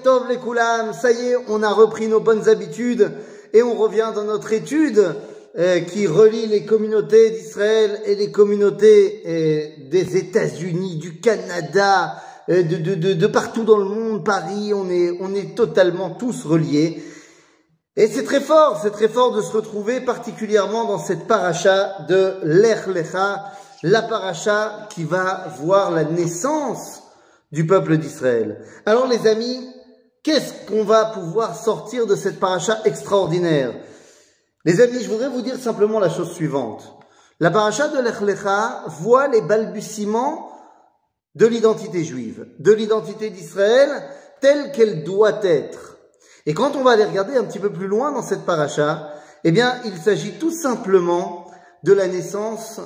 Tov les Koulam, ça y est, on a repris nos bonnes habitudes et on revient dans notre étude qui relie les communautés d'Israël et les communautés des États-Unis, du Canada, de partout dans le monde, Paris, on est totalement tous reliés. Et c'est très fort de se retrouver particulièrement dans cette paracha de Lech Lecha, la paracha qui va voir la naissance du peuple d'Israël. Alors les amis, qu'est-ce qu'on va pouvoir sortir de cette paracha extraordinaire? Les amis, je voudrais vous dire simplement la chose suivante. La paracha de Lech Lecha voit les balbutiements de l'identité juive, de l'identité d'Israël telle qu'elle doit être. Et quand on va aller regarder un petit peu plus loin dans cette paracha, eh bien, il s'agit tout simplement de la naissance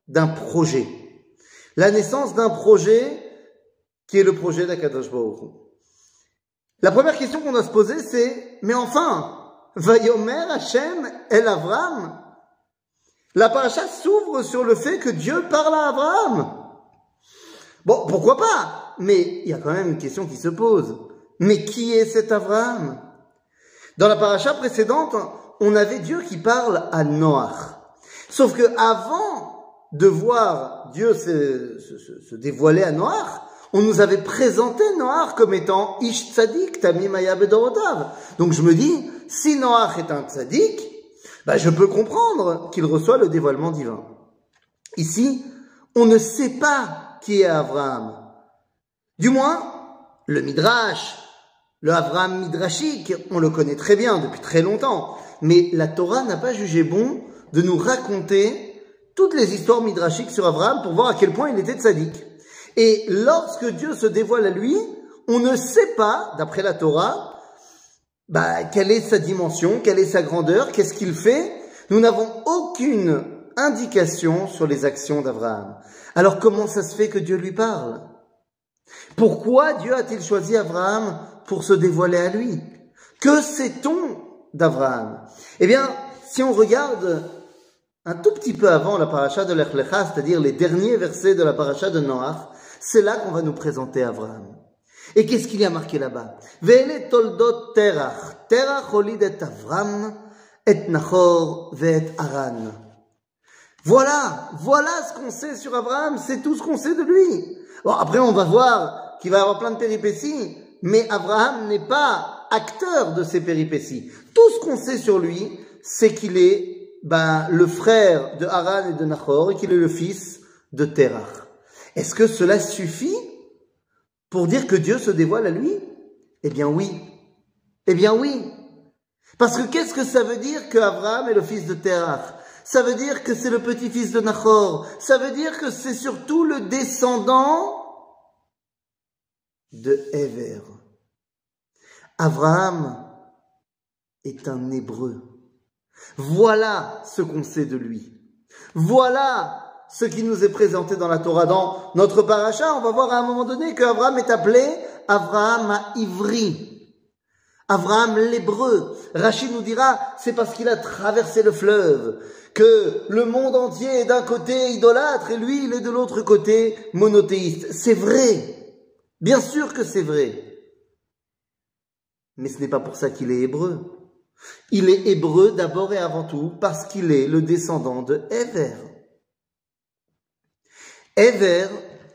d'un projet. La naissance d'un projet qui est le projet d'Akadosh Baruch Hu. La première question qu'on doit se poser, c'est, mais enfin, Vayomer Hashem el Avram. La paracha s'ouvre sur le fait que Dieu parle à Abraham. Bon, pourquoi pas? Mais il y a quand même une question qui se pose. Mais qui est cet Abraham? Dans la paracha précédente, on avait Dieu qui parle à Noach. Sauf que avant de voir Dieu se dévoiler à Noach, on nous avait présenté Noach comme étant Ish Tzadik, Tamim Haya Bedorotav. Donc je me dis, si Noach est un Tzadik, je peux comprendre qu'il reçoit le dévoilement divin. Ici, on ne sait pas qui est Abraham. Du moins, le Midrash, le Abraham midrashique, on le connaît très bien depuis très longtemps. Mais la Torah n'a pas jugé bon de nous raconter toutes les histoires midrashiques sur Abraham pour voir à quel point il était tzaddik. Et lorsque Dieu se dévoile à lui, on ne sait pas, d'après la Torah, quelle est sa dimension, quelle est sa grandeur, qu'est-ce qu'il fait. Nous n'avons aucune indication sur les actions d'Abraham. Alors comment ça se fait que Dieu lui parle? Pourquoi Dieu a-t-il choisi Abraham pour se dévoiler à lui? Que sait-on d'Abraham? Eh bien, si on regarde un tout petit peu avant la paracha de Lech Lecha, c'est-à-dire les derniers versets de la paracha de Noach, c'est là qu'on va nous présenter Abraham. Et qu'est-ce qu'il y a marqué là-bas? Ve'ele toldot Terach. Terach olid et Avram, et Nachor, ve'et Haran. Voilà ce qu'on sait sur Abraham, c'est tout ce qu'on sait de lui. Bon, après on va voir qu'il va y avoir plein de péripéties, mais Abraham n'est pas acteur de ces péripéties. Tout ce qu'on sait sur lui, c'est qu'il est le frère de Haran et de Nachor, et qu'il est le fils de Terach. Est-ce que cela suffit pour dire que Dieu se dévoile à lui? Eh bien oui. Eh bien oui. Parce que qu'est-ce que ça veut dire que Abraham est le fils de Terach? Ça veut dire que c'est le petit-fils de Nachor. Ça veut dire que c'est surtout le descendant de Héver. Abraham est un Hébreu. Voilà ce qu'on sait de lui. Voilà ce qui nous est présenté dans la Torah. Dans notre paracha, on va voir à un moment donné qu'Abraham est appelé Abraham Ivri. Abraham l'Hébreu. Rachid nous dira, c'est parce qu'il a traversé le fleuve que le monde entier est d'un côté idolâtre et lui, il est de l'autre côté monothéiste. C'est vrai. Bien sûr que c'est vrai. Mais ce n'est pas pour ça qu'il est hébreu. Il est hébreu d'abord et avant tout parce qu'il est le descendant de Héver. Héver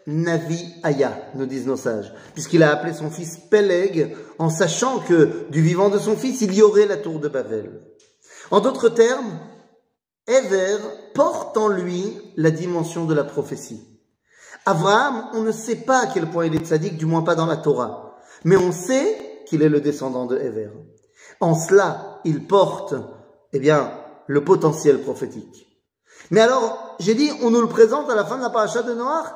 Navi Aya, nous disent nos sages, puisqu'il a appelé son fils Peleg en sachant que du vivant de son fils, il y aurait la tour de Babel. En d'autres termes, Héver porte en lui la dimension de la prophétie. Abraham, on ne sait pas à quel point il est tzaddik, du moins pas dans la Torah, mais on sait qu'il est le descendant de Héver. En cela, il porte, le potentiel prophétique. Mais alors, j'ai dit, on nous le présente à la fin de la paracha de Noach,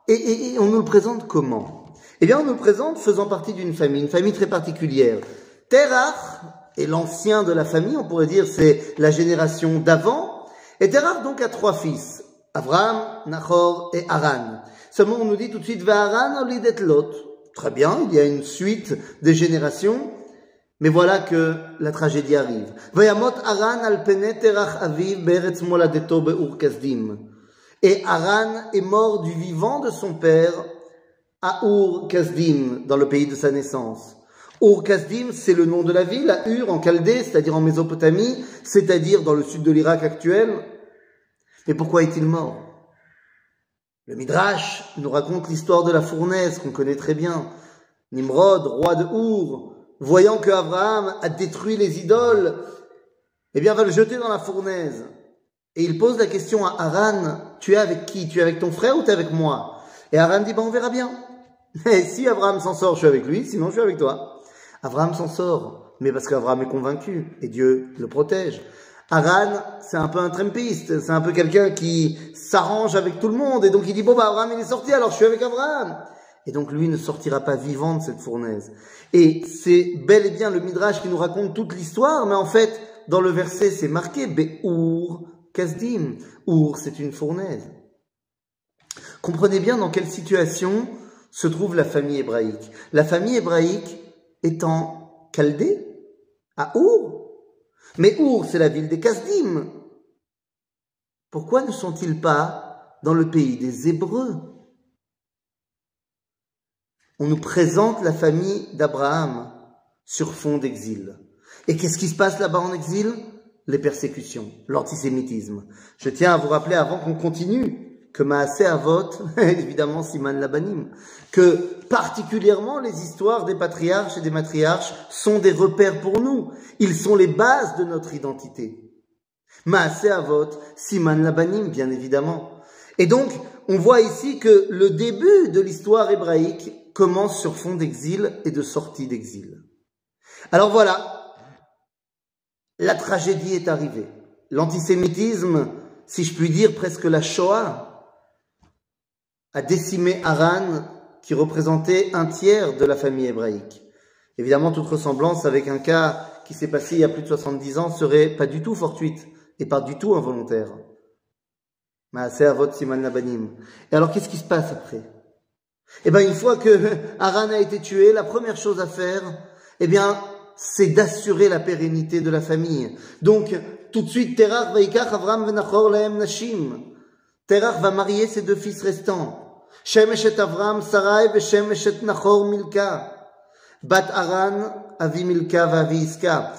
et on nous le présente comment? Eh bien, on nous le présente faisant partie d'une famille, une famille très particulière. Terach est l'ancien de la famille, on pourrait dire c'est la génération d'avant, et Terach donc a 3 fils, Abraham, Nachor et Haran. Seulement, on nous dit tout de suite, Vaharan olidet Lot. Très bien, il y a une suite des générations, mais voilà que la tragédie arrive. Vayamot Haran al pene Terach aviv be'eretz moladeto be'ur kasdim. Et Haran est mort du vivant de son père à Ur Kasdim, dans le pays de sa naissance. Ur-Kasdim, c'est le nom de la ville, à Ur, en Chaldée, c'est-à-dire en Mésopotamie, c'est-à-dire dans le sud de l'Irak actuel. Mais pourquoi est-il mort? Le Midrash nous raconte l'histoire de la fournaise qu'on connaît très bien. Nimrod, roi de Ur, voyant que Abraham a détruit les idoles, eh bien va le jeter dans la fournaise. Et il pose la question à Haran, tu es avec qui? Tu es avec ton frère ou tu es avec moi? Et Haran dit, on verra bien. Et si Abraham s'en sort, je suis avec lui, sinon je suis avec toi. Abraham s'en sort, mais parce qu'Abraham est convaincu, et Dieu le protège. Haran, c'est un peu un trumpiste, c'est un peu quelqu'un qui s'arrange avec tout le monde, et donc il dit, Abraham il est sorti, alors je suis avec Abraham. Et donc lui ne sortira pas vivant de cette fournaise. Et c'est bel et bien le Midrash qui nous raconte toute l'histoire, mais en fait, dans le verset, c'est marqué, Be'ur Kasdim. Ur, c'est une fournaise. Comprenez bien dans quelle situation se trouve la famille hébraïque. La famille hébraïque est en Chaldée, à Ur. Mais Ur, c'est la ville des Kasdim. Pourquoi ne sont-ils pas dans le pays des Hébreux? On nous présente la famille d'Abraham sur fond d'exil. Et qu'est-ce qui se passe là-bas en exil? Les persécutions, l'antisémitisme. Je tiens à vous rappeler avant qu'on continue que Maaseh Avot, évidemment Siman Labanim, que particulièrement les histoires des patriarches et des matriarches sont des repères pour nous. Ils sont les bases de notre identité. Maaseh Avot, Siman Labanim, bien évidemment. Et donc, on voit ici que le début de l'histoire hébraïque commence sur fond d'exil et de sortie d'exil. Alors voilà, la tragédie est arrivée. L'antisémitisme, si je puis dire presque la Shoah, a décimé Haran, qui représentait un tiers de la famille hébraïque. Évidemment, toute ressemblance avec un cas qui s'est passé il y a plus de 70 ans serait pas du tout fortuite et pas du tout involontaire. Maaseh Avot Siman Labanim. Et alors, qu'est-ce qui se passe après? Eh bien, une fois que Haran a été tué, la première chose à faire, eh bien, c'est d'assurer la pérennité de la famille. Donc, tout de suite, Terach vaikach Avram venachor lahem nashim. Terach va marier ses deux fils restants. Shem eshet Avram Sarai ve Shem eshet Nachor Milka. Bat Haran avi Milka va avi Iska.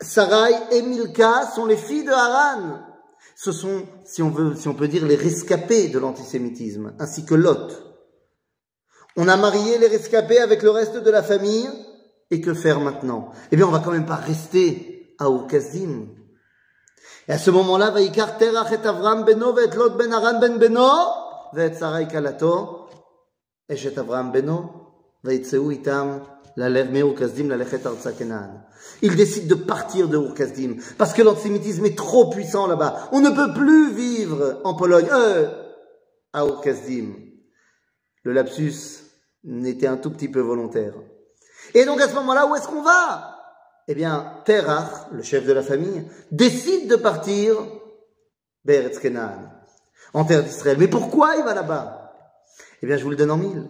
Sarai et Milka sont les filles de Haran. Ce sont, si on peut dire, les rescapés de l'antisémitisme, ainsi que Lot. On a marié les rescapés avec le reste de la famille, et que faire maintenant? Eh bien, on va quand même pas rester à Ur-Kasdim. Et à ce moment-là, Vaikar Terach et Avram beno, ve et Lot ben Haran ben beno, ve et Sarai kalato, eshet Avram beno, vaitzeu itam, lalev me Ur-Kasdim, lalechet arza Kenaan. Ils décident de partir de Ur-Kasdim, parce que l'antisémitisme est trop puissant là-bas. On ne peut plus vivre en Pologne, à Ur-Kasdim. Le lapsus n'était un tout petit peu volontaire. Et donc à ce moment-là, où est-ce qu'on va? Eh bien, Terach, le chef de la famille, décide de partir Be'eretz Kenaan, en terre d'Israël. Mais pourquoi il va là-bas? Eh bien, je vous le donne en mille.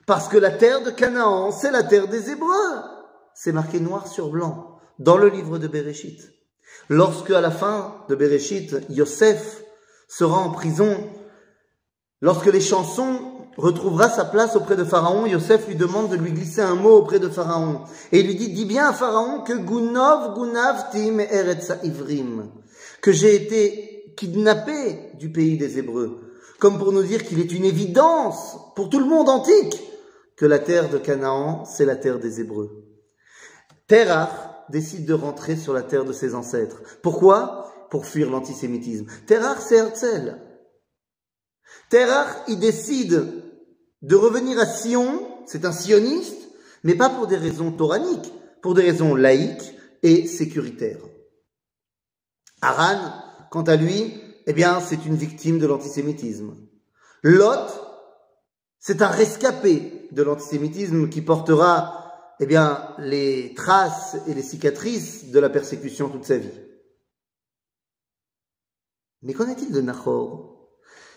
Parce que la terre de Canaan, c'est la terre des Hébreux. C'est marqué noir sur blanc dans le livre de Bereshit. Lorsque, à la fin de Bereshit, Yosef sera en prison, lorsque les chansons retrouvera sa place auprès de Pharaon, Yosef lui demande de lui glisser un mot auprès de Pharaon. Et il lui dit, dis bien à Pharaon que Gunov Gunavti me Eretz Ivrim, que j'ai été kidnappé du pays des Hébreux. Comme pour nous dire qu'il est une évidence pour tout le monde antique que la terre de Canaan, c'est la terre des Hébreux. Terach décide de rentrer sur la terre de ses ancêtres. Pourquoi? Pour fuir l'antisémitisme. Terach, c'est Herzl. Terach, il décide de revenir à Sion, c'est un sioniste, mais pas pour des raisons toraniques, pour des raisons laïques et sécuritaires. Haran, quant à lui, eh bien, c'est une victime de l'antisémitisme. Lot, c'est un rescapé de l'antisémitisme qui portera, eh bien, les traces et les cicatrices de la persécution toute sa vie. Mais qu'en est-il de Nachor?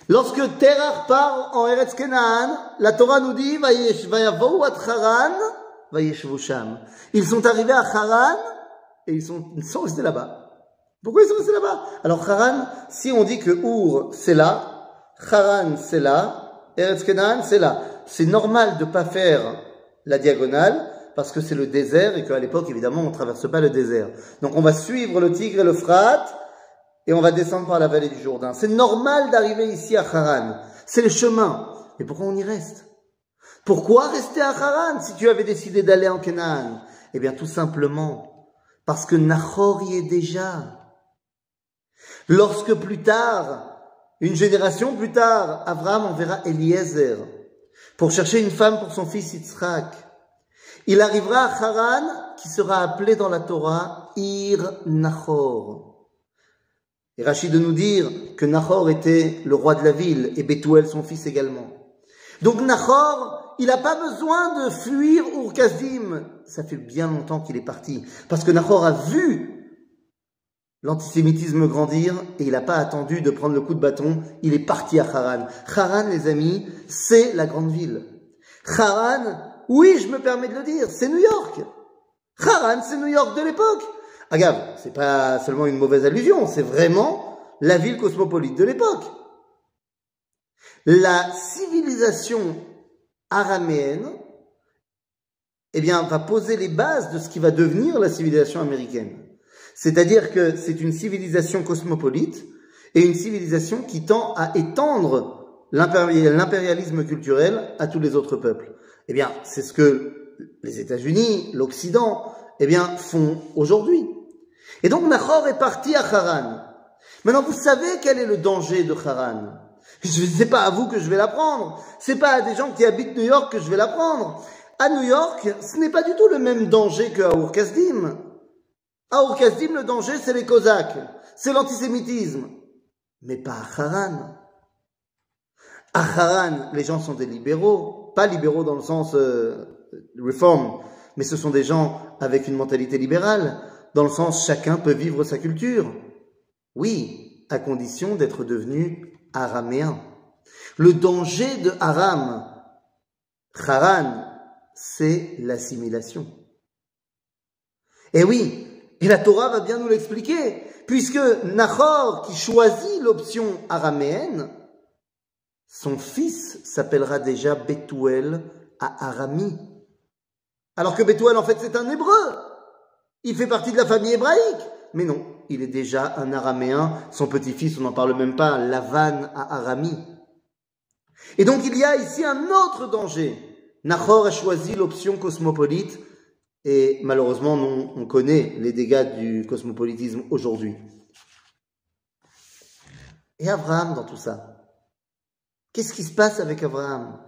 Lorsque Terach part en Eretz Kenaan, la Torah nous dit Vayavou at Haran, vayeshvu sham. Ils sont arrivés à Haran et ils sont restés là-bas. Pourquoi ils sont restés là-bas? Alors Haran, si on dit que Ur c'est là, Haran c'est là, Eretz Kenaan c'est là. C'est normal de ne pas faire la diagonale, parce que c'est le désert et qu'à l'époque, évidemment, on ne traverse pas le désert. Donc on va suivre le Tigre et l'Euphrate et on va descendre par la vallée du Jourdain. C'est normal d'arriver ici à Haran. C'est le chemin. Mais pourquoi on y reste? Pourquoi rester à Haran si tu avais décidé d'aller en Canaan? Eh bien, tout simplement parce que Nahor y est déjà. Lorsque plus tard, une génération plus tard, Abraham enverra Eliezer pour chercher une femme pour son fils Yitzhak, il arrivera à Haran qui sera appelé dans la Torah Ir Nahor. Et Rachid de nous dire que Nahor était le roi de la ville et Bethuel son fils également. Donc Nahor, il n'a pas besoin de fuir Ur-Kasdim. Ça fait bien longtemps qu'il est parti. Parce que Nahor a vu l'antisémitisme grandir et il n'a pas attendu de prendre le coup de bâton. Il est parti à Haran. Haran, les amis, c'est la grande ville. Haran, oui, je me permets de le dire, c'est New York. Haran, c'est New York de l'époque. Regarde, c'est pas seulement une mauvaise allusion, c'est vraiment la ville cosmopolite de l'époque. La civilisation araméenne, eh bien, va poser les bases de ce qui va devenir la civilisation américaine. C'est-à-dire que c'est une civilisation cosmopolite et une civilisation qui tend à étendre l'impérialisme culturel à tous les autres peuples. Eh bien, c'est ce que les États-Unis, l'Occident, eh bien, font aujourd'hui. Et donc, Nahor est parti à Haran. Maintenant, vous savez quel est le danger de Haran? C'est pas à vous que je vais l'apprendre. C'est pas à des gens qui habitent New York que je vais l'apprendre. À New York, ce n'est pas du tout le même danger qu'à Ur-Kasdim. À Ur-Kasdim, le danger, c'est les Cosaques. C'est l'antisémitisme. Mais pas à Haran. À Haran, les gens sont des libéraux. Pas libéraux dans le sens réforme, mais ce sont des gens avec une mentalité libérale, dans le sens chacun peut vivre sa culture. Oui, à condition d'être devenu araméen. Le danger de Haran, c'est l'assimilation. Et oui, et la Torah va bien nous l'expliquer, puisque Nahor, qui choisit l'option araméenne, son fils s'appellera déjà Bethuel à Arami. Alors que Bethuel, en fait, c'est un hébreu. Il fait partie de la famille hébraïque. Mais non, il est déjà un araméen. Son petit-fils, on n'en parle même pas, Lavan à Arami. Et donc, il y a ici un autre danger. Nahor a choisi l'option cosmopolite. Et malheureusement, on connaît les dégâts du cosmopolitisme aujourd'hui. Et Abraham dans tout ça? Qu'est-ce qui se passe avec Abraham?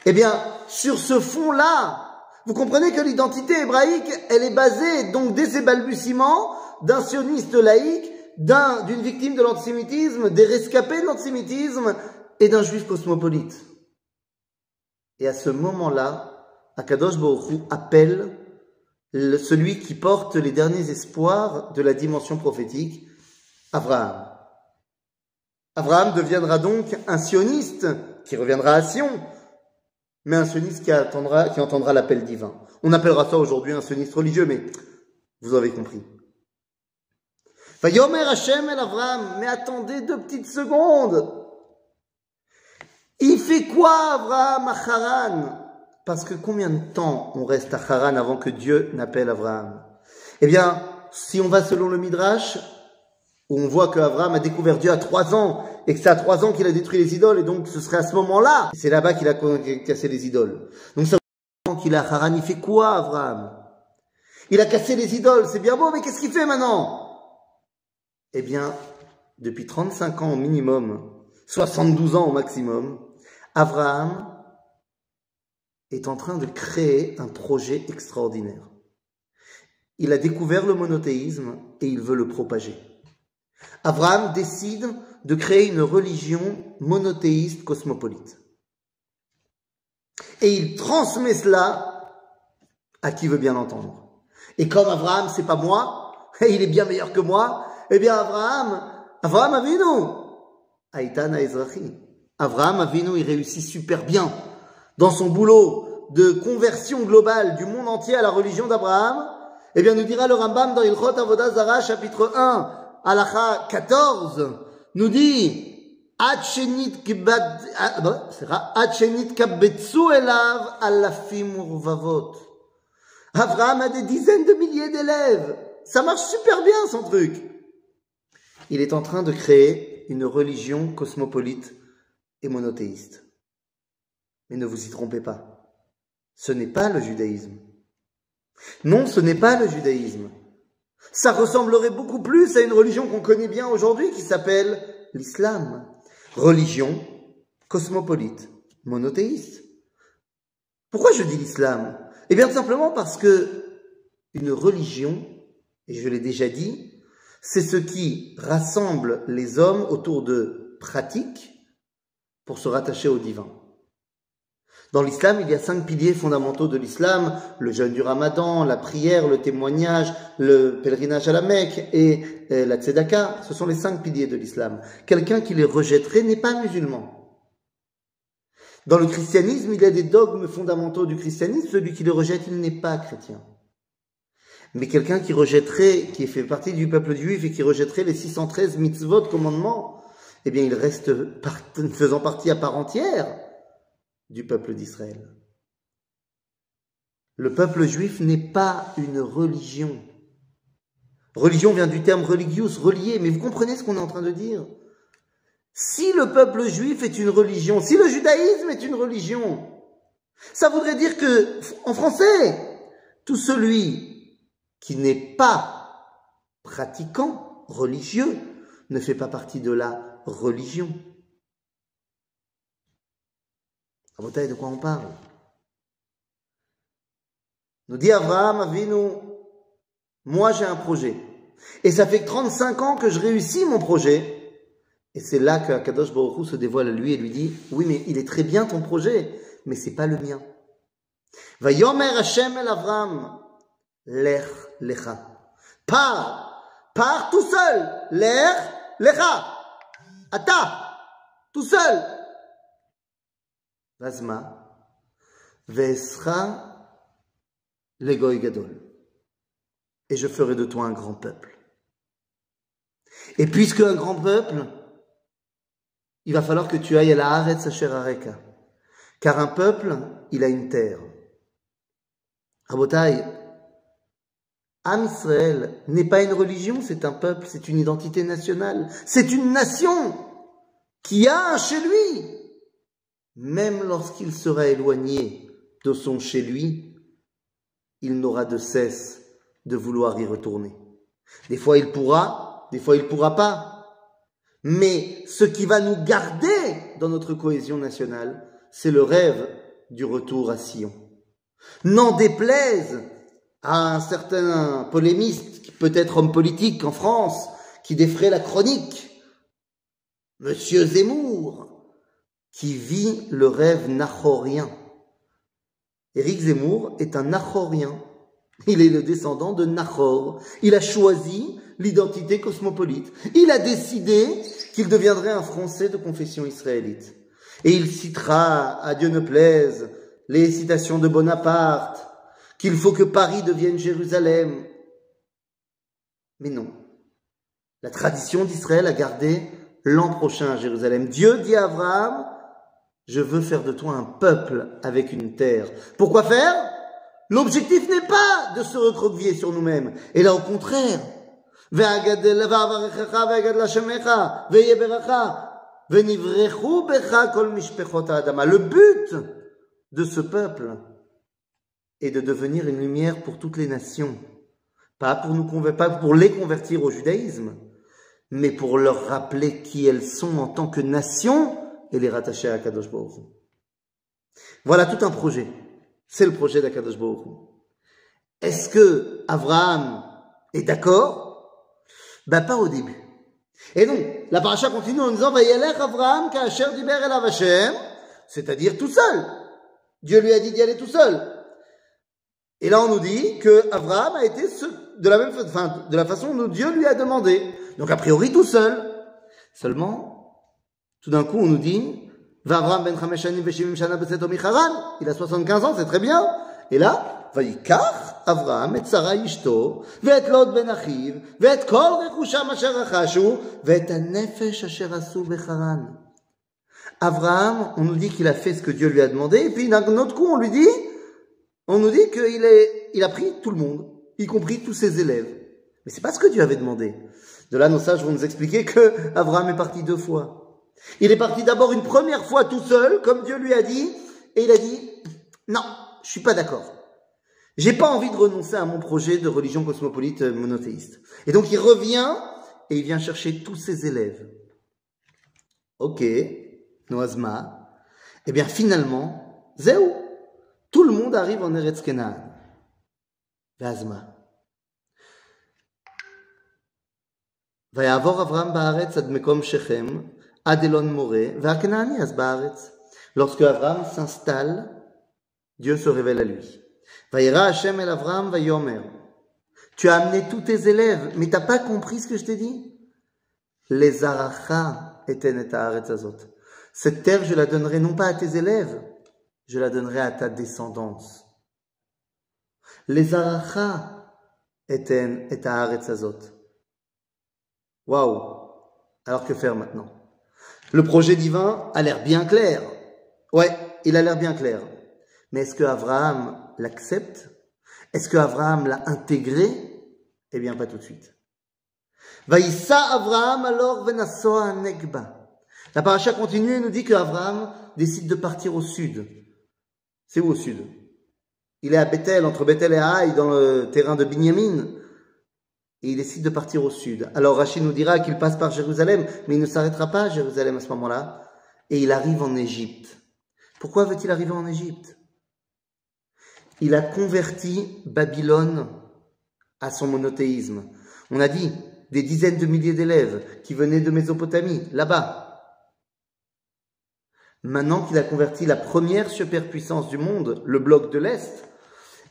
Eh bien, sur ce fond-là, vous comprenez que l'identité hébraïque, elle est basée, donc, dès ses balbutiements, d'un sioniste laïque, d'une victime de l'antisémitisme, des rescapés de l'antisémitisme et d'un juif cosmopolite. Et à ce moment-là, Akadosh Baruch Hu appelle celui qui porte les derniers espoirs de la dimension prophétique, Abraham. Abraham deviendra donc un sioniste qui reviendra à Sion, mais un sioniste qui entendra l'appel divin. On appellera ça aujourd'hui un sioniste religieux, mais vous avez compris. Vayomer Hashem el Abraham, mais attendez 2 petites secondes. Il fait quoi Abraham à Haran? Parce que combien de temps on reste à Haran avant que Dieu n'appelle Abraham? Eh bien, si on va selon le Midrash, où on voit qu'Abraham a découvert Dieu à 3 ans, et que c'est à 3 ans qu'il a détruit les idoles, et donc ce serait à ce moment-là, c'est là-bas qu'il a cassé les idoles. Donc ça veut dire qu'il est à Haran, il fait quoi Abraham? Il a cassé les idoles, c'est bien beau, mais qu'est-ce qu'il fait maintenant? Eh bien, depuis 35 ans au minimum, 72 ans au maximum, Abraham est en train de créer un projet extraordinaire. Il a découvert le monothéisme et il veut le propager. Abraham décide de créer une religion monothéiste cosmopolite. Et il transmet cela à qui veut bien l'entendre. Et comme Abraham, c'est pas moi, et il est bien meilleur que moi, eh bien Abraham Avinu, Aïtana Ezrachi. Abraham Avinu, il réussit super bien dans son boulot de conversion globale du monde entier à la religion d'Abraham. Eh bien, nous dira le Rambam dans Ilchot Avodah Zarah, chapitre 1, Halacha 14, nous dit Ad shenit kabetsu elav alafim urvavot. Abraham a des dizaines de milliers d'élèves. Ça marche super bien, son truc. Il est en train de créer une religion cosmopolite et monothéiste. Mais ne vous y trompez pas. Ce n'est pas le judaïsme. Non, ce n'est pas le judaïsme. Ça ressemblerait beaucoup plus à une religion qu'on connaît bien aujourd'hui qui s'appelle l'islam. Religion cosmopolite, monothéiste. Pourquoi je dis l'islam? Eh bien, tout simplement parce que une religion, et je l'ai déjà dit, c'est ce qui rassemble les hommes autour de pratiques pour se rattacher au divin. Dans l'islam, il y a 5 piliers fondamentaux de l'islam, le jeûne du ramadan, la prière, le témoignage, le pèlerinage à la Mecque et la tzedaka. Ce sont les 5 piliers de l'islam. Quelqu'un qui les rejetterait n'est pas musulman. Dans le christianisme, il y a des dogmes fondamentaux du christianisme. Celui qui les rejette, il n'est pas chrétien. Mais quelqu'un qui rejetterait, qui fait partie du peuple juif et qui rejetterait les 613 mitzvot, commandements, eh bien, il reste faisant partie à part entière du peuple d'Israël. Le peuple juif n'est pas une religion. Religion vient du terme religius, relié, mais vous comprenez ce qu'on est en train de dire? Si le peuple juif est une religion, si le judaïsme est une religion, ça voudrait dire que, en français, tout celui qui n'est pas pratiquant, religieux, ne fait pas partie de la religion. Rabotai, de quoi on parle? Nous dit Abraham Avinu, moi j'ai un projet. Et ça fait 35 ans que je réussis mon projet. Et c'est là que Kadosh Baruch Hu se dévoile à lui et lui dit, oui, mais il est très bien ton projet, mais c'est pas le mien. Vayomer Hashem el Avram, lech lecha. Pars tout seul. Lech lecha. Ata, tout seul. Vazma, ve'esra legoy gadol. Et je ferai de toi un grand peuple. Et puisque un grand peuple, il va falloir que tu ailles à la Haaretz Asher Areka. Car un peuple, il a une terre. Rabotai, Am Israël n'est pas une religion, c'est un peuple, c'est une identité nationale. C'est une nation qui a chez lui. Même lorsqu'il sera éloigné de son chez lui, il n'aura de cesse de vouloir y retourner. Des fois il pourra, des fois il pourra pas. Mais ce qui va nous garder dans notre cohésion nationale, c'est le rêve du retour à Sion. N'en déplaise à un certain polémiste, qui peut être homme politique en France, qui défrait la chronique, Monsieur Zemmour, qui vit le rêve nachorien. Éric Zemmour est un nachorien. Il est le descendant de Nachor. Il a choisi l'identité cosmopolite. Il a décidé qu'il deviendrait un Français de confession israélite. Et il citera, à Dieu ne plaise, les citations de Bonaparte, qu'il faut que Paris devienne Jérusalem. Mais non. La tradition d'Israël a gardé l'an prochain à Jérusalem. Dieu dit à Abraham, je veux faire de toi un peuple avec une terre. Pourquoi faire? L'objectif n'est pas de se recroqueviller sur nous-mêmes. Et là, au contraire, le but de ce peuple est de devenir une lumière pour toutes les nations. Pas pour les convertir au judaïsme, mais pour leur rappeler qui elles sont en tant que nation et les rattacher à Kadosh Baruch Hu. Voilà tout un projet. C'est le projet d'Akadosh Baruch Hu. Est-ce que Abraham est d'accord? Ben pas au début. Et donc, la paracha continue en disant Vayelech Abraham ka'asher diber elav Hashem, c'est-à-dire tout seul. Dieu lui a dit d'y aller tout seul. Et là, on nous dit que Abraham a été de la façon dont Dieu lui a demandé. Donc, a priori, tout seul. Seulement, tout d'un coup, on nous dit Abraham ben 5 shanim ve-70 shana b'tzeto mi-Haran. Il a 75 ans, c'est très bien. Et là, Vayikach Abraham et Sarah ishto, ve'et Lot ben achiv, ve'et kol rechusham asher rachashu, ve'et hanefesh asher asu b'Haran. Abraham, on nous dit qu'il a fait ce que Dieu lui a demandé, et puis d'un autre coup, on lui dit On nous dit il a pris tout le monde, y compris tous ses élèves. Mais c'est pas ce que Dieu avait demandé. De là, nos sages vont nous expliquer que Abraham est parti 2 fois. Il est parti d'abord une première fois tout seul, comme Dieu lui a dit, et il a dit, non, je suis pas d'accord. J'ai pas envie de renoncer à mon projet de religion cosmopolite monothéiste. Et donc il revient, et il vient chercher tous ses élèves. Ok, Noazma. Eh bien finalement, Zéou, tout le monde arrive en Eretz Kenaan. Vazma. ויעבור אברהם בארץ עד מקום שכם, עד אלון מורה, והכנעני אז בארץ. Lorsque Abraham s'installe, Dieu se révèle à lui. Vayera Hashem el Abraham vayomer. Tu as amené tous tes élèves, mais t'as pas compris ce que je t'ai dit? Les aracha eten et haaretz azot. Cette terre, je la donnerai non pas à tes élèves, je la donnerai à ta descendance. Les aracha eten et haaretz azot. Waouh! Alors que faire maintenant? Le projet divin a l'air bien clair. Ouais, il a l'air bien clair. Mais est-ce que Abraham l'accepte? Est-ce que Abraham l'a intégré? Eh bien, pas tout de suite. Vaïssa Abraham alors venasoa negba. La paracha continue et nous dit que Abraham décide de partir au sud. C'est où au sud? Il est à Bethel, entre Bethel et Haï, dans le terrain de Binyamin. Et il décide de partir au sud. Alors Rachid nous dira qu'il passe par Jérusalem, mais il ne s'arrêtera pas à Jérusalem à ce moment-là. Et il arrive en Égypte. Pourquoi veut-il arriver en Égypte? Il a converti Babylone à son monothéisme. On a dit des dizaines de milliers d'élèves qui venaient de Mésopotamie, là-bas. Maintenant qu'il a converti la première superpuissance du monde, le bloc de l'Est,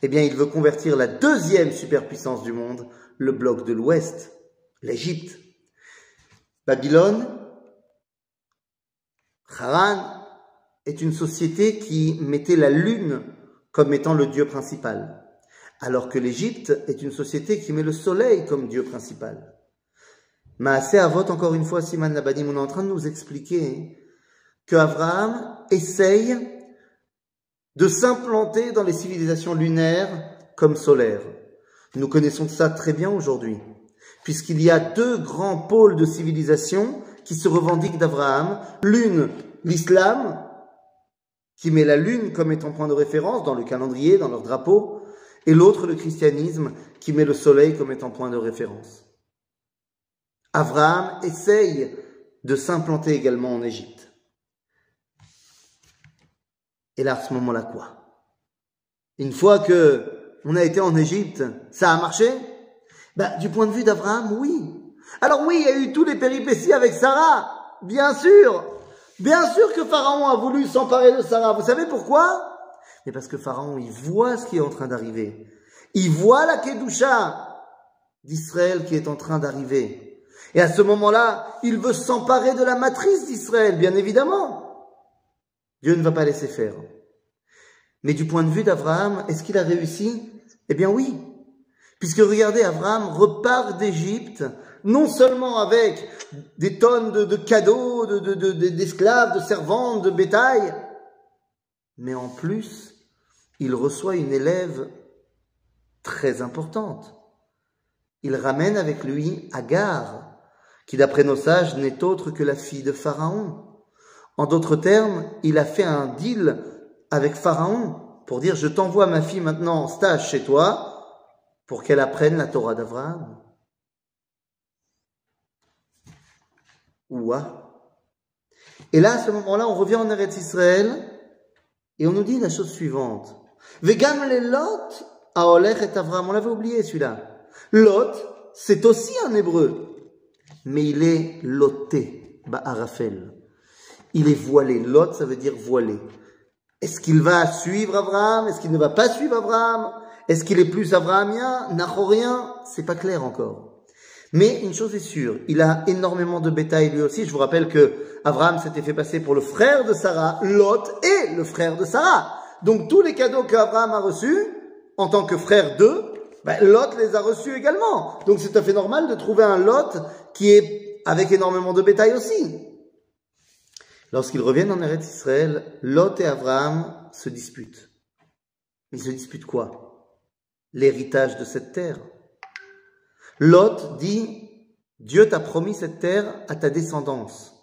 eh bien il veut convertir la deuxième superpuissance du monde, le bloc de l'Ouest, l'Égypte. Babylone, Haran, est une société qui mettait la lune comme étant le dieu principal, alors que l'Égypte est une société qui met le soleil comme dieu principal. Maaseh Avot, encore une fois, Siman Labadim, on est en train de nous expliquer que Abraham essaye de s'implanter dans les civilisations lunaires comme solaires. Nous connaissons ça très bien aujourd'hui, puisqu'il y a 2 grands pôles de civilisation qui se revendiquent d'Abraham. L'une, l'islam, qui met la lune comme étant point de référence dans le calendrier, dans leur drapeau, et l'autre, le christianisme, qui met le soleil comme étant point de référence. Abraham essaye de s'implanter également en Égypte. Et là, à ce moment-là, quoi? Une fois que on a été en Égypte, ça a marché? Du point de vue d'Abraham, oui. Alors oui, il y a eu tous les péripéties avec Sarah, bien sûr. Bien sûr que Pharaon a voulu s'emparer de Sarah. Vous savez pourquoi? Mais parce que Pharaon, il voit ce qui est en train d'arriver. Il voit la Kedusha d'Israël qui est en train d'arriver. Et à ce moment-là, il veut s'emparer de la matrice d'Israël, bien évidemment. Dieu ne va pas laisser faire. Mais du point de vue d'Abraham, est-ce qu'il a réussi? Eh bien oui. Puisque regardez, Abraham repart d'Égypte, non seulement avec des tonnes de cadeaux, d'esclaves, de servantes, de bétail, mais en plus, il reçoit une élève très importante. Il ramène avec lui Agar, qui d'après nos sages n'est autre que la fille de Pharaon. En d'autres termes, il a fait un deal avec Pharaon pour dire « Je t'envoie ma fille maintenant en stage chez toi pour qu'elle apprenne la Torah d'Abraham. » Ouah. Et là, à ce moment-là, on revient en Eretz Israël et on nous dit la chose suivante. « Vegam le Lot aolech et Abraham » On l'avait oublié celui-là. Lot, c'est aussi un hébreu, mais il est loté, ba'arafel. Il est voilé. Lot, ça veut dire voilé. Est-ce qu'il va suivre Abraham? Est-ce qu'il ne va pas suivre Abraham? Est-ce qu'il est plus abrahamien, nachorien? C'est pas clair encore. Mais une chose est sûre, il a énormément de bétail lui aussi. Je vous rappelle que Abraham s'était fait passer pour le frère de Sarah. Lot est le frère de Sarah. Donc tous les cadeaux qu'Abraham a reçus, en tant que frère d'eux, Lot les a reçus également. Donc c'est tout à fait normal de trouver un Lot qui est avec énormément de bétail aussi. Lorsqu'ils reviennent en Eretz Israël, Lot et Abraham se disputent. Ils se disputent quoi? L'héritage de cette terre. Lot dit, Dieu t'a promis cette terre à ta descendance.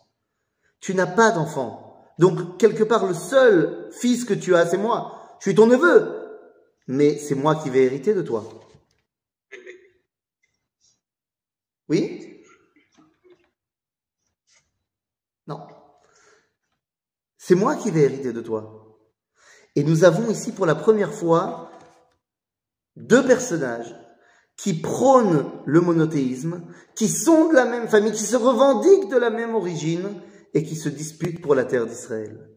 Tu n'as pas d'enfant. Donc, quelque part, le seul fils que tu as, c'est moi. Je suis ton neveu. Mais c'est moi qui vais hériter de toi. Oui? Non. C'est moi qui vais hériter de toi. Et nous avons ici pour la première fois deux personnages qui prônent le monothéisme, qui sont de la même famille, qui se revendiquent de la même origine et qui se disputent pour la terre d'Israël.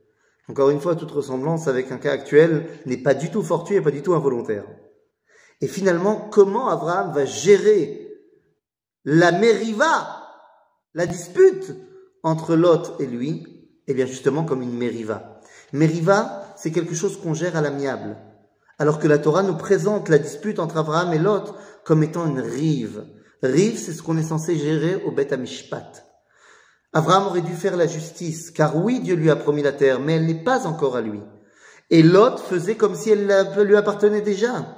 Encore une fois, toute ressemblance avec un cas actuel n'est pas du tout fortuit et pas du tout involontaire. Et finalement, comment Abraham va gérer la mériva, la dispute entre Lot et lui? Eh bien justement comme une mériva. Mériva, c'est quelque chose qu'on gère à l'amiable. Alors que la Torah nous présente la dispute entre Abraham et Lot comme étant une rive. Rive, c'est ce qu'on est censé gérer au Beth Hamishpat. Abraham aurait dû faire la justice, car oui, Dieu lui a promis la terre, mais elle n'est pas encore à lui. Et Lot faisait comme si elle lui appartenait déjà.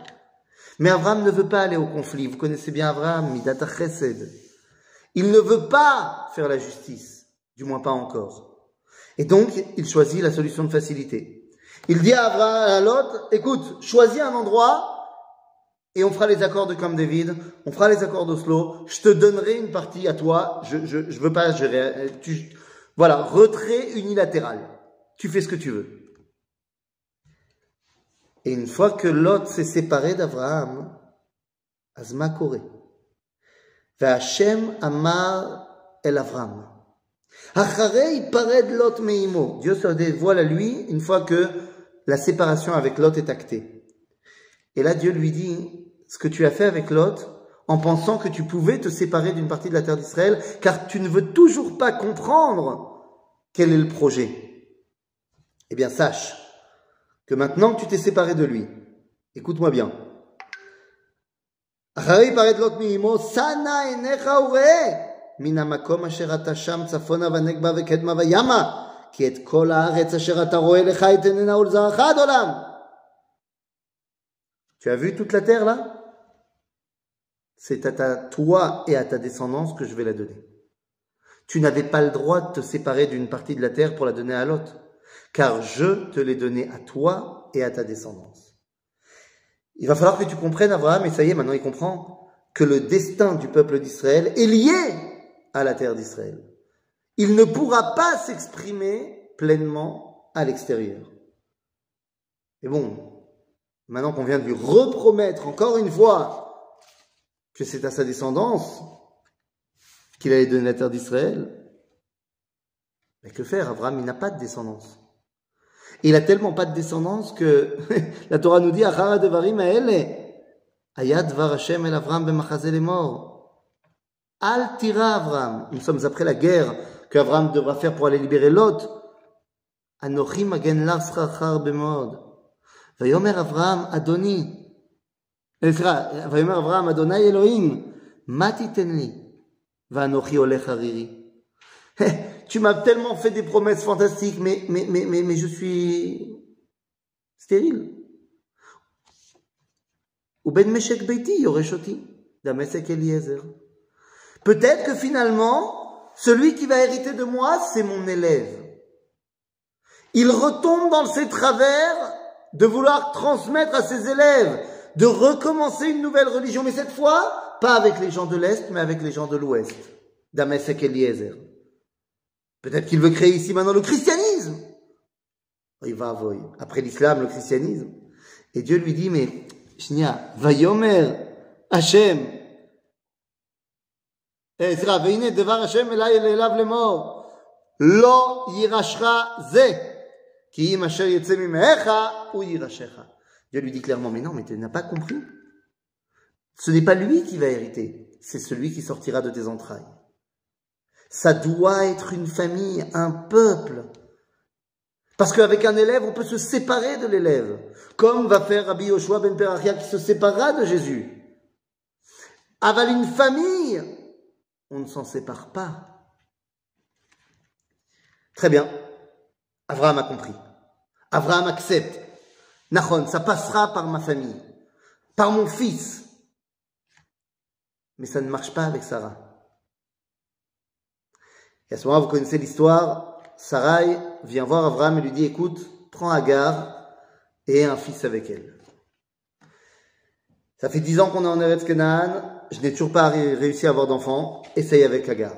Mais Abraham ne veut pas aller au conflit. Vous connaissez bien Abraham, Midat HaChesed. Il ne veut pas faire la justice, du moins pas encore. Et donc, il choisit la solution de facilité. Il dit à Lot, écoute, choisis un endroit et on fera les accords de Camp David, on fera les accords d'Oslo, je te donnerai une partie à toi, je veux pas gérer, voilà, retrait unilatéral. Tu fais ce que tu veux. Et une fois que Lot s'est séparé d'Abraham, Azma Koré, V'Hashem Amar El Avram. Acharei pared Lot meimo. Dieu se dévoile à lui une fois que la séparation avec Lot est actée. Et là, Dieu lui dit, ce que tu as fait avec Lot, en pensant que tu pouvais te séparer d'une partie de la terre d'Israël, car tu ne veux toujours pas comprendre quel est le projet. Eh bien, sache que maintenant que tu t'es séparé de lui, écoute-moi bien. Acharei pared Lot meimo, sana enecha ureh. מן המקום אשר אתה שם צפונה ונגבה וקדמה וימה כי את כל הארץ אשר אתה רואה לך אתננה ולזרעך עד עולם. Tu as vu toute la terre là? C'est à toi et à ta descendance que je vais la donner. Tu n'avais pas le droit de te séparer d'une partie de la terre pour la donner à l'autre, car je te l'ai donné à toi et à ta descendance. Il va falloir que tu comprennes, Abraham, et ça y est, maintenant il comprend, que le destin du peuple d'Israël est lié à la terre d'Israël. Il ne pourra pas s'exprimer pleinement à l'extérieur. Et bon, maintenant qu'on vient de lui repromettre encore une fois que c'est à sa descendance qu'il allait donner la terre d'Israël, mais que faire? Abraham, il n'a pas de descendance. Et il a tellement pas de descendance que la Torah nous dit Achara devarim haele hayad dvar Hashem el Avram b'machazeh lemor. Al tira Avram. Nous sommes après la guerre qu'Avram devra faire pour aller libérer Lot. Anochi magen lach schachar b'mod. Vayomer Avram Adoni. Vayomer Avram Adonai Elohim. Ma titen li. Vanochi olech hariri. Tu m'as tellement fait des promesses fantastiques, mais je suis stérile. Ou ben meshek beiti yoreshoti. Damesek Eliezer. Peut-être que finalement, celui qui va hériter de moi, c'est mon élève. Il retombe dans ses travers de vouloir transmettre à ses élèves, de recommencer une nouvelle religion, mais cette fois, pas avec les gens de l'Est, mais avec les gens de l'Ouest. Damesek Eliezer. Peut-être qu'il veut créer ici maintenant le christianisme. Il va avoyer. Après l'islam, le christianisme. Et Dieu lui dit, mais, Shnia, Vayomer, Hashem, והנה דבר השם אליו לאמור לא יירשך זה כי אם אשר יצא ממך הוא יירשך. Dieu lui dit clairement, mais non, mais tu n'as pas compris. Ce n'est pas lui qui va hériter, c'est celui qui sortira de tes entrailles. Ça doit être une famille, un peuple. Parce qu'avec un élève, on peut se séparer de l'élève. Comme va faire Rabbi Yoshua ben Perachia qui se séparera de Jésus. Aval une famille, on ne s'en sépare pas. Très bien. Abraham a compris. Abraham accepte. Nachon, ça passera par ma famille, par mon fils. Mais ça ne marche pas avec Sarah. Et à ce moment-là, vous connaissez l'histoire, Sarai vient voir Abraham et lui dit, écoute, prends Agar et un fils avec elle. Ça fait 10 ans qu'on est en Eretz Canaan, je n'ai toujours pas réussi à avoir d'enfant, essaye avec Agar.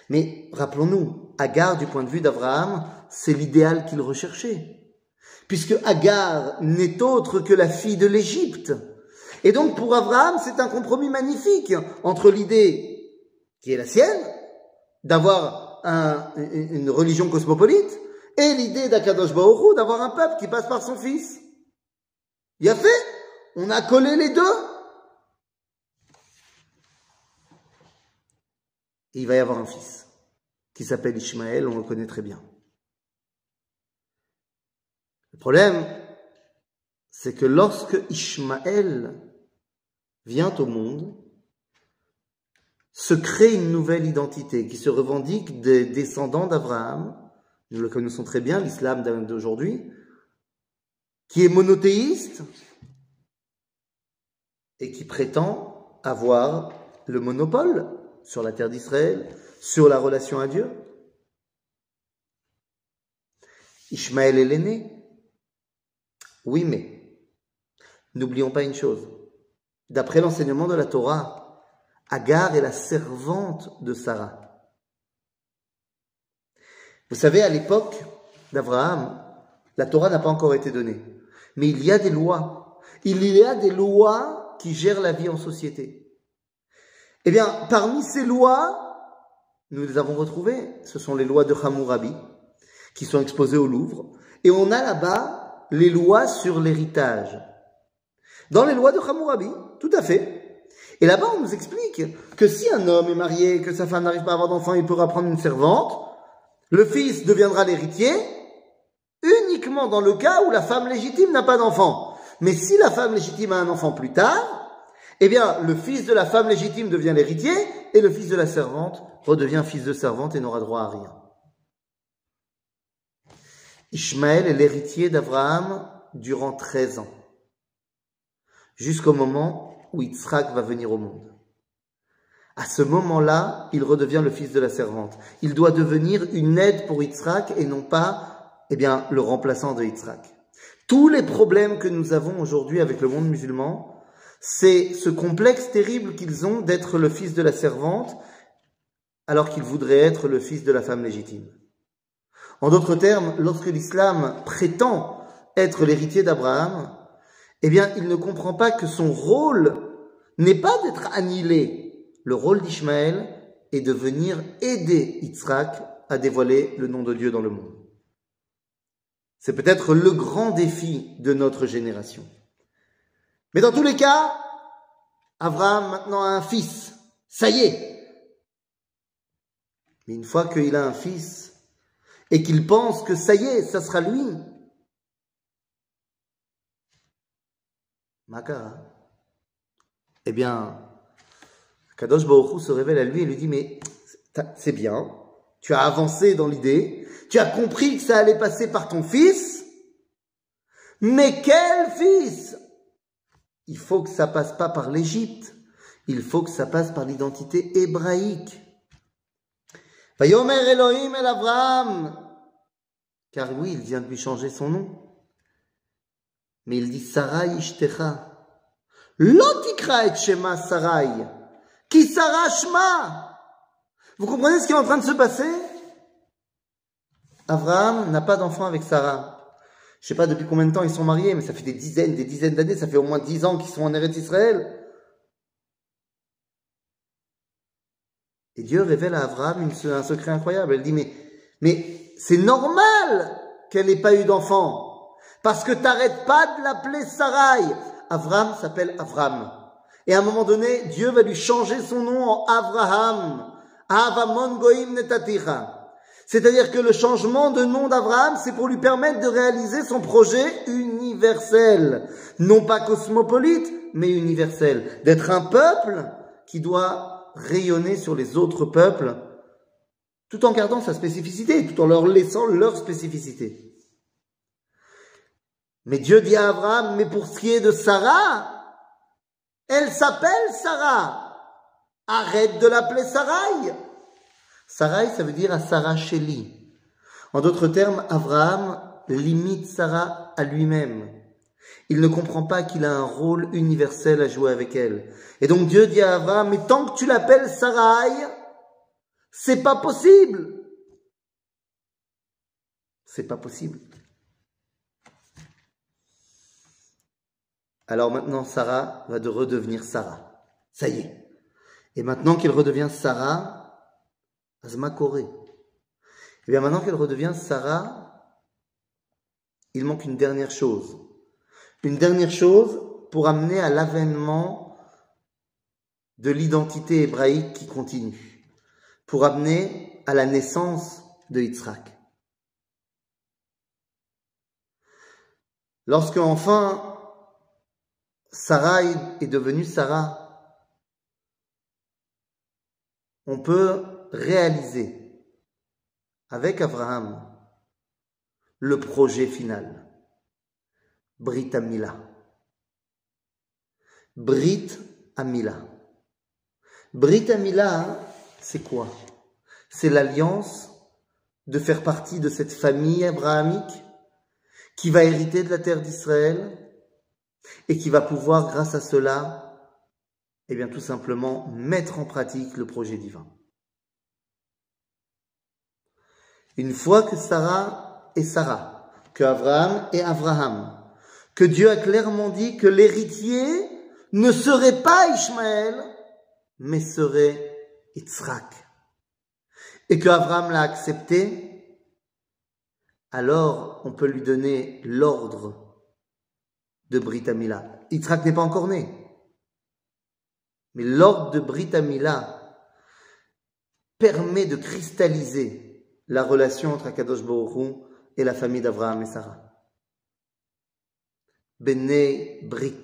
Mais rappelons-nous, Agar, du point de vue d'Abraham, c'est l'idéal qu'il recherchait. Puisque Agar n'est autre que la fille de l'Égypte. Et donc pour Abraham, c'est un compromis magnifique entre l'idée qui est la sienne, d'avoir une religion cosmopolite, et l'idée d'Akadosh Baruch Hu d'avoir un peuple qui passe par son fils. Il a fait, on a collé les deux. Et il va y avoir un fils qui s'appelle Ishmaël, on le connaît très bien. Le problème, c'est que lorsque Ishmaël vient au monde, se crée une nouvelle identité qui se revendique des descendants d'Abraham. Nous le connaissons très bien, l'islam d'aujourd'hui, qui est monothéiste et qui prétend avoir le monopole sur la terre d'Israël, sur la relation à Dieu. Ishmaël est l'aîné. Oui, mais n'oublions pas une chose. D'après l'enseignement de la Torah, Agar est la servante de Sarah. Vous savez, à l'époque d'Abraham, la Torah n'a pas encore été donnée. Mais il y a des lois. Il y a des lois qui gèrent la vie en société. Eh bien, parmi ces lois, nous les avons retrouvées. Ce sont les lois de Hammurabi, qui sont exposées au Louvre. Et on a là-bas les lois sur l'héritage. Dans les lois de Hammurabi, tout à fait. Et là-bas, on nous explique que si un homme est marié, que sa femme n'arrive pas à avoir d'enfant, il pourra prendre une servante. Le fils deviendra l'héritier uniquement dans le cas où la femme légitime n'a pas d'enfant. Mais si la femme légitime a un enfant plus tard, eh bien, le fils de la femme légitime devient l'héritier et le fils de la servante redevient fils de servante et n'aura droit à rien. Ishmaël est l'héritier d'Abraham durant 13 ans, jusqu'au moment où Yitzhak va venir au monde. À ce moment-là, il redevient le fils de la servante. Il doit devenir une aide pour Yitzhak et non pas, le remplaçant de Yitzhak. Tous les problèmes que nous avons aujourd'hui avec le monde musulman, c'est ce complexe terrible qu'ils ont d'être le fils de la servante alors qu'ils voudraient être le fils de la femme légitime. En d'autres termes, lorsque l'islam prétend être l'héritier d'Abraham, il ne comprend pas que son rôle n'est pas d'être annihilé. Le rôle d'Ishmaël est de venir aider Yitzhak à dévoiler le nom de Dieu dans le monde. C'est peut-être le grand défi de notre génération. Mais dans tous les cas, Abraham maintenant a un fils. Ça y est. Mais une fois qu'il a un fils et qu'il pense que ça y est, ça sera lui, Makara. Kadosh Baruch Hu se révèle à lui et lui dit, mais c'est bien, tu as avancé dans l'idée, tu as compris que ça allait passer par ton fils, mais quel fils? Il faut que ça passe pas par l'Égypte, il faut que ça passe par l'identité hébraïque. Vayomer Elohim el Avraham, car oui, il vient de lui changer son nom. Mais il dit Sarai ishtecha. Lo tikra et shema Sarai. Ki Sarah shma. Vous comprenez ce qui est en train de se passer? Abraham n'a pas d'enfant avec Sarah. Je ne sais pas depuis combien de temps ils sont mariés, mais ça fait des dizaines d'années, ça fait au moins 10 ans qu'ils sont en Eretz Israël. Et Dieu révèle à Abraham un secret incroyable. Elle dit, mais c'est normal qu'elle n'ait pas eu d'enfant. Parce que t'arrêtes pas de l'appeler Sarai. Abraham s'appelle Avram. Et à un moment donné, Dieu va lui changer son nom en Abraham. Avamon goim netaticha. C'est-à-dire que le changement de nom d'Abraham, c'est pour lui permettre de réaliser son projet universel. Non pas cosmopolite, mais universel. D'être un peuple qui doit rayonner sur les autres peuples, tout en gardant sa spécificité, tout en leur laissant leur spécificité. Mais Dieu dit à Abraham, mais pour ce qui est de Sarah, elle s'appelle Sarah. Arrête de l'appeler Sarai. Sarai, ça veut dire à Sarah Sheli. En d'autres termes, Abraham limite Sarah à lui-même. Il ne comprend pas qu'il a un rôle universel à jouer avec elle. Et donc Dieu dit à Abraham, mais tant que tu l'appelles Sarai, c'est pas possible. C'est pas possible. Alors maintenant, Sarah va redevenir Sarah. Ça y est. Et maintenant qu'elle redevient Sarah, Azma Koré. Et bien maintenant qu'elle redevient Sarah, il manque une dernière chose. Une dernière chose pour amener à l'avènement de l'identité hébraïque qui continue. Pour amener à la naissance de Yitzhak. Lorsque enfin Sarah est devenue Sarah, on peut réaliser avec Abraham le projet final. Brit Amila. Brit Amila. Brit Amila, c'est quoi? C'est l'alliance de faire partie de cette famille abrahamique qui va hériter de la terre d'Israël et qui va pouvoir, grâce à cela, eh bien, tout simplement, mettre en pratique le projet divin. Une fois que Sarah est Sarah, que Abraham est Abraham, que Dieu a clairement dit que l'héritier ne serait pas Ishmaël, mais serait Yitzhak, et que Abraham l'a accepté, alors on peut lui donner l'ordre de Brit Amila. Yitzhak n'est pas encore né. Mais l'ordre de Brit Amila permet de cristalliser la relation entre Akadosh Baruch Hu et la famille d'Abraham et Sarah. Bene Brit.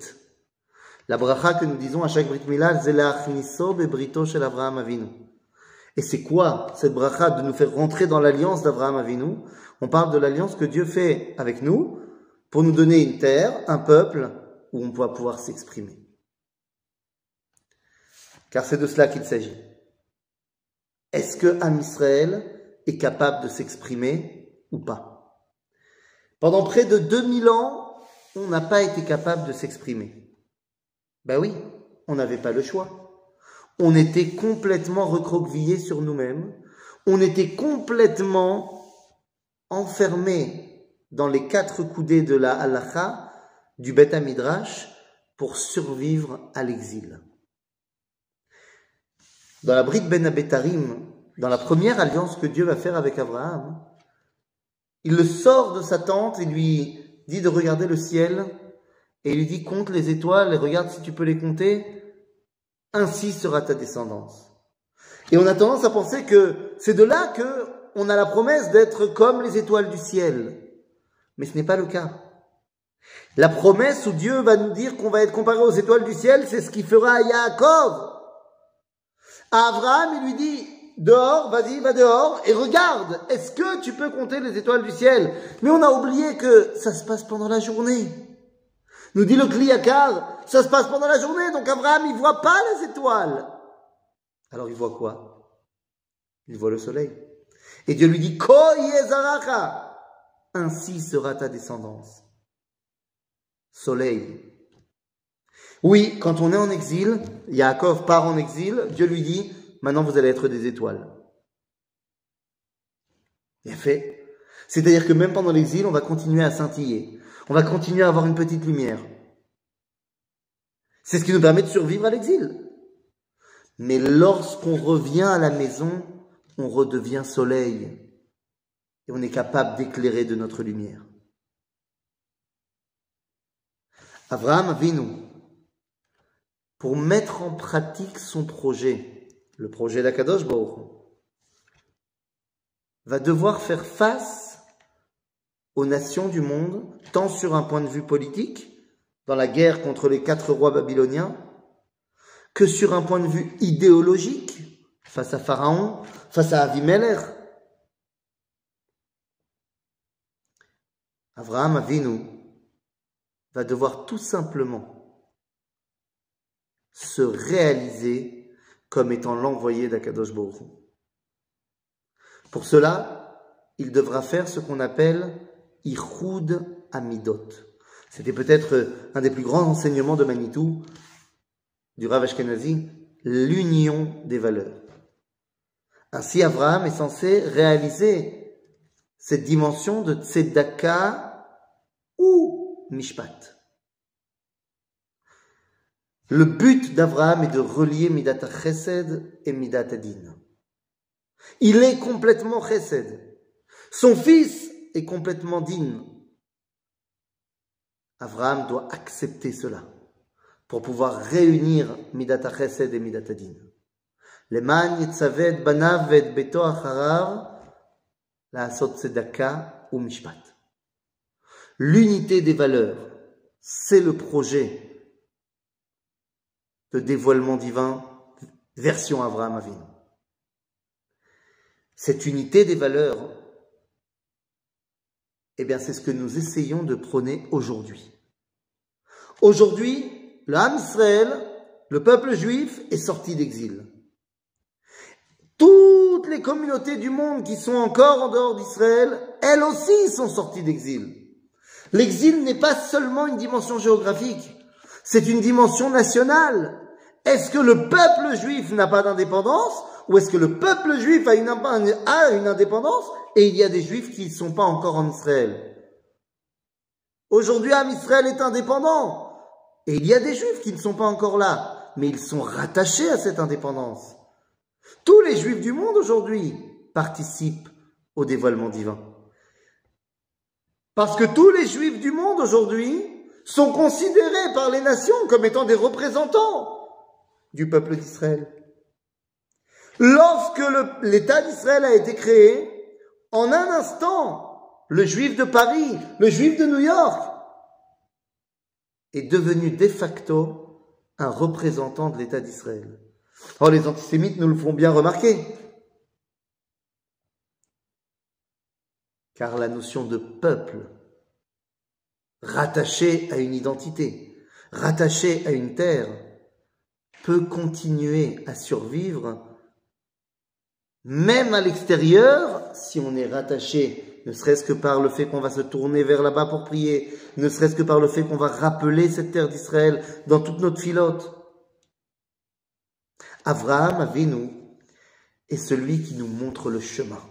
La bracha que nous disons à chaque Brit Mila, c'est l'achniso bebrito shel Abraham Avinu. Et c'est quoi cette bracha de nous faire rentrer dans l'alliance d'Abraham Avinu? On parle de l'alliance que Dieu fait avec nous pour nous donner une terre, un peuple où on va pouvoir s'exprimer. Car c'est de cela qu'il s'agit. Est-ce que Am Israël est capable de s'exprimer ou pas? Pendant près de 2000 ans, on n'a pas été capable de s'exprimer. Ben oui, on n'avait pas le choix. On était complètement recroquevillés sur nous-mêmes. On était complètement enfermés dans les 4 coudées de la halakha, du Beth HaMidrash, pour survivre à l'exil. Dans la Brit Ben Abetarim, dans la première alliance que Dieu va faire avec Abraham, il le sort de sa tente et lui dit de regarder le ciel, et il lui dit compte les étoiles et regarde si tu peux les compter, ainsi sera ta descendance. Et on a tendance à penser que c'est de là que on a la promesse d'être comme les étoiles du ciel. Mais ce n'est pas le cas. La promesse où Dieu va nous dire qu'on va être comparé aux étoiles du ciel, c'est ce qu'il fera à Yaakov. À Abraham, il lui dit, dehors, vas-y, va dehors, et regarde, est-ce que tu peux compter les étoiles du ciel? Mais on a oublié que ça se passe pendant la journée. Nous dit le Kliyakar, ça se passe pendant la journée, donc Abraham, il voit pas les étoiles. Alors il voit quoi? Il voit le soleil. Et Dieu lui dit, Ko yezaracha. Ainsi sera ta descendance. Soleil. Oui, quand on est en exil, Yaakov part en exil, Dieu lui dit, maintenant vous allez être des étoiles. Bien fait. C'est-à-dire que même pendant l'exil, on va continuer à scintiller. On va continuer à avoir une petite lumière. C'est ce qui nous permet de survivre à l'exil. Mais lorsqu'on revient à la maison, on redevient soleil. Et on est capable d'éclairer de notre lumière. Abraham Avinu, pour mettre en pratique son projet, le projet d'Akadosh Baruch Hu, va devoir faire face aux nations du monde, tant sur un point de vue politique, dans la guerre contre les 4 rois babyloniens, que sur un point de vue idéologique, face à Pharaon, face à Avimelech. Abraham Avinu va devoir tout simplement se réaliser comme étant l'envoyé d'Akadosh Baruch Hu. Pour cela, il devra faire ce qu'on appelle Ichud Amidot. C'était peut-être un des plus grands enseignements de Manitou, du Rav Ashkenazi, l'union des valeurs. Ainsi, Abraham est censé réaliser cette dimension de Tzedaka ou Mishpat. Le but d'Abraham est de relier Midat HaChesed et Midat HaDin. Il est complètement Chesed. Son fils est complètement Din. Abraham doit accepter cela pour pouvoir réunir Midat HaChesed et Midat HaDin. Leman yitzaved banav ved beto acharav la'asot tzedaka ou mishpat. L'unité des valeurs, c'est le projet de dévoilement divin version Avraham Avinu. Cette unité des valeurs, eh bien, c'est ce que nous essayons de prôner aujourd'hui. Aujourd'hui, le Ham Israël, le peuple juif, est sorti d'exil. Toutes les communautés du monde qui sont encore en dehors d'Israël, elles aussi sont sorties d'exil. L'exil n'est pas seulement une dimension géographique, c'est une dimension nationale. Est-ce que le peuple juif n'a pas d'indépendance ou est-ce que le peuple juif a une indépendance et il y a des juifs qui ne sont pas encore en Israël? Aujourd'hui, Am Israël est indépendant et il y a des juifs qui ne sont pas encore là, mais ils sont rattachés à cette indépendance. Tous les juifs du monde aujourd'hui participent au dévoilement divin. Parce que tous les juifs du monde aujourd'hui sont considérés par les nations comme étant des représentants du peuple d'Israël. Lorsque l'État d'Israël a été créé, en un instant, le juif de Paris, le juif de New York, est devenu de facto un représentant de l'État d'Israël. Oh, les antisémites nous le font bien remarquer. Car la notion de peuple, rattaché à une identité, rattaché à une terre, peut continuer à survivre même à l'extérieur, si on est rattaché, ne serait-ce que par le fait qu'on va se tourner vers là-bas pour prier, ne serait-ce que par le fait qu'on va rappeler cette terre d'Israël dans toute notre filote. Avraham Avinu est celui qui nous montre le chemin.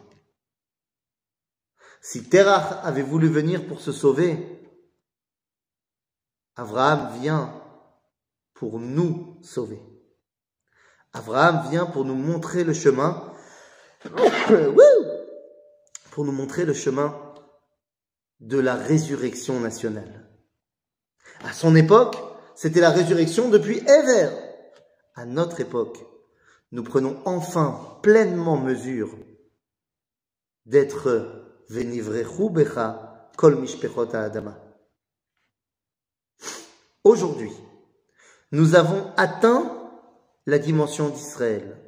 Si Terach avait voulu venir pour se sauver, Avraham vient pour nous sauver. Avraham vient pour nous montrer le chemin, pour nous montrer le chemin de la résurrection nationale. À son époque, c'était la résurrection depuis Ever. À notre époque, nous prenons enfin pleinement mesure d'être Venivrechu becha kol mishpechot ha'adama. Aujourd'hui, nous avons atteint la dimension d'Israël.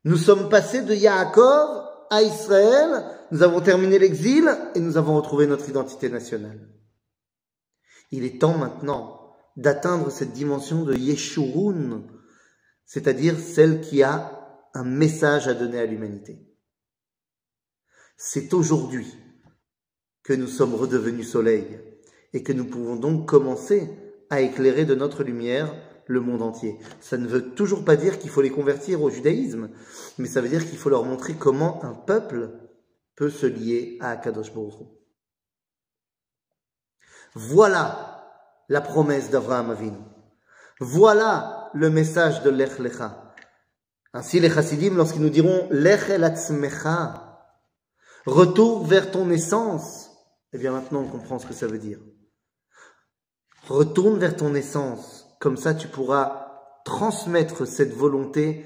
Nous sommes passés de Yaakov à Israël, nous avons terminé l'exil et nous avons retrouvé notre identité nationale. Il est temps maintenant d'atteindre cette dimension de Yeshurun, c'est-à-dire celle qui a un message à donner à l'humanité. C'est aujourd'hui que nous sommes redevenus soleil et que nous pouvons donc commencer à éclairer de notre lumière le monde entier. Ça ne veut toujours pas dire qu'il faut les convertir au judaïsme, mais ça veut dire qu'il faut leur montrer comment un peuple peut se lier à Akadosh Baruch Hu. Voilà la promesse d'Avraham Avinu. Voilà le message de Lech Lecha. Ainsi les chassidim, lorsqu'ils nous diront Lech el atzmecha, retour vers ton essence, eh bien maintenant on comprend ce que ça veut dire. Retourne vers ton essence. Comme ça, tu pourras transmettre cette volonté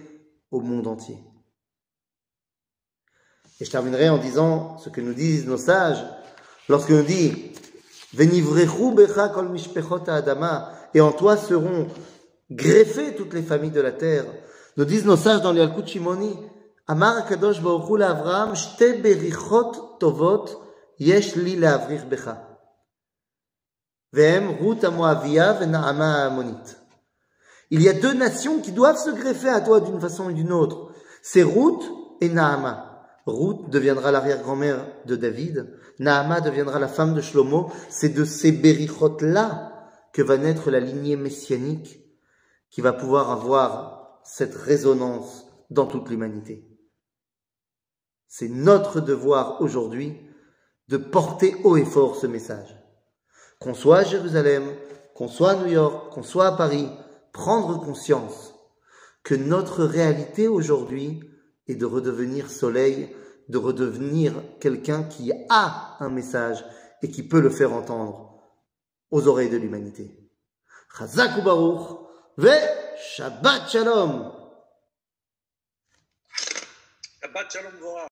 au monde entier. Et je terminerai en disant ce que nous disent nos sages lorsque nous dit Venivrechu becha kol mishpechot ha'adama, et en toi seront greffées toutes les familles de la terre. Nous disent nos sages dans le Yalkut Shimoni, Amar HaKadosh Baruch Hu l'Avraham, shte berichot tovot yesh li le'avrich becha. Vehem Ruth Amoavia Venaama Ammonite. Il y a deux nations qui doivent se greffer à toi d'une façon ou d'une autre. C'est Ruth et Naama. Ruth deviendra l'arrière-grand-mère de David. Naama deviendra la femme de Shlomo. C'est de ces bérichot-là que va naître la lignée messianique qui va pouvoir avoir cette résonance dans toute l'humanité. C'est notre devoir aujourd'hui de porter haut et fort ce message. Qu'on soit à Jérusalem, qu'on soit à New York, qu'on soit à Paris, prendre conscience que notre réalité aujourd'hui est de redevenir soleil, de redevenir quelqu'un qui a un message et qui peut le faire entendre aux oreilles de l'humanité. Chazak ou Baruch, ve Shabbat Shalom. Shabbat Shalom Vorach.